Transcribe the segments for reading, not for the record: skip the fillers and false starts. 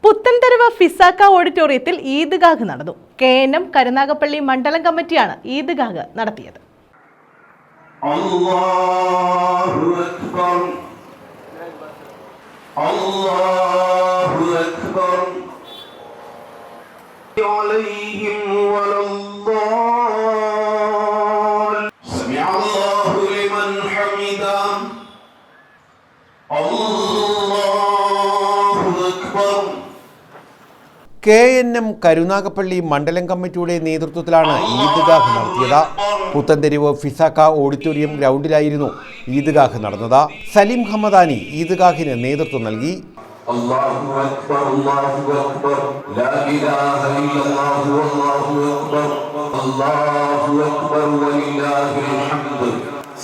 പുത്തൻതെരുവ് ഫിസാക്ക ഓഡിറ്റോറിയത്തിൽ ഈദ്ഗാഹ് നടന്നു. KNM കരുനാഗപ്പള്ളി മണ്ഡലം കമ്മിറ്റിയാണ് ഈദ്ഗാഹ് നടത്തിയത്. അല്ലാഹു അക്ബർ അല്ലാഹു അക്ബർ അലൈഹിം വലല്ലാഹ് സമിഅല്ലാഹു ലിമൻ ഹമിദാ അല്ലാഹു അക്ബർ. KNM കരുനാഗപ്പള്ളി മണ്ഡലം കമ്മിറ്റിയുടെ നേതൃത്വത്തിലാണ് ഈദ്ഗാഹ് നടത്തിയത്. പുത്തൻതെരുവ് ഫിസാക്ക ഓഡിറ്റോറിയം ഗ്രൗണ്ടിലായിരുന്നു ഈദ്ഗാഹ് നടന്നത്. സലീം ഹമദാനി ഈദ്ഗാഹിന് നേതൃത്വം നൽകി. അല്ലാഹു അക്ബർ അല്ലാഹു അക്ബർ ലാ ഇലാഹ ഇല്ലല്ലാഹു അല്ലാഹു അക്ബർ അല്ലാഹു അക്ബർ വലില്ലാഹിൽ ഹംദ്.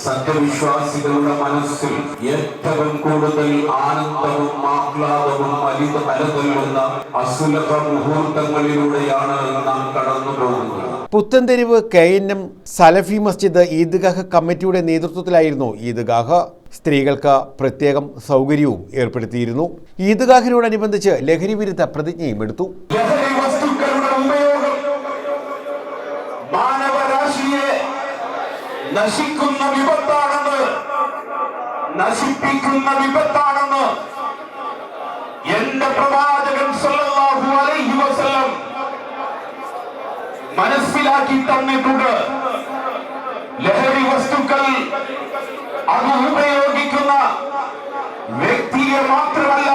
സത്യവിശ്വാസികളുടെ മനസ്സിൽ ഏറ്റവും കൂടുതൽ ആനന്ദവും ആഹ്ലാദവും അലതല്ലുന്ന അസുലഭ മുഹൂർത്തങ്ങളിലൂടെയാണ് നാം കടന്നു പോകുന്നത്. പുത്തൻതെരുവ് KNM സലഫി മസ്ജിദ് ഈദ്ഗാഹ് കമ്മിറ്റിയുടെ നേതൃത്വത്തിലായിരുന്നു ഈദ്ഗാഹ്. സ്ത്രീകൾക്ക് പ്രത്യേകം സൗകര്യവും ഏർപ്പെടുത്തിയിരുന്നു. ഈദ്ഗാഹിനോടനുബന്ധിച്ച് ലഹരി വിരുദ്ധ പ്രതിജ്ഞയും എടുത്തു. നശിക്കുന്ന വിപത്താണെന്ന്, നശിപ്പിക്കുന്ന വിപത്താണെന്ന് എന്റെ പ്രവാചകൻ സല്ലല്ലാഹു അലൈഹി വസല്ലം മനസ്സിലാക്കി തന്നിട്ടുണ്ട്. ലഹരി വസ്തുക്കൾ അത് ഉപയോഗിക്കുന്ന വ്യക്തിയെ മാത്രമല്ല,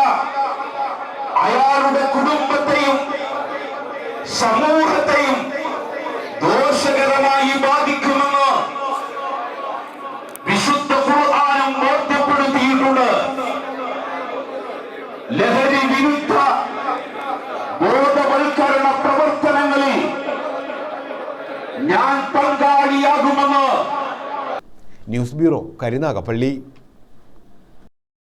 അയാളുടെ കുടുംബത്തെയും സമൂഹത്തെയും ദോഷകരമായി ബാധിക്കുമെന്ന് വിശുദ്ധ ഖുർആനും ബോധ്യപ്പെടുത്തിയിട്ടുണ്ട്. ലഹരി വിരുദ്ധ ബോധവൽക്കരണ പ്രവർത്തനങ്ങളിൽ ഞാൻ പങ്കാളിയാകുമെന്ന് ന്യൂസ് ബ്യൂറോ കരുനാഗപ്പള്ളി.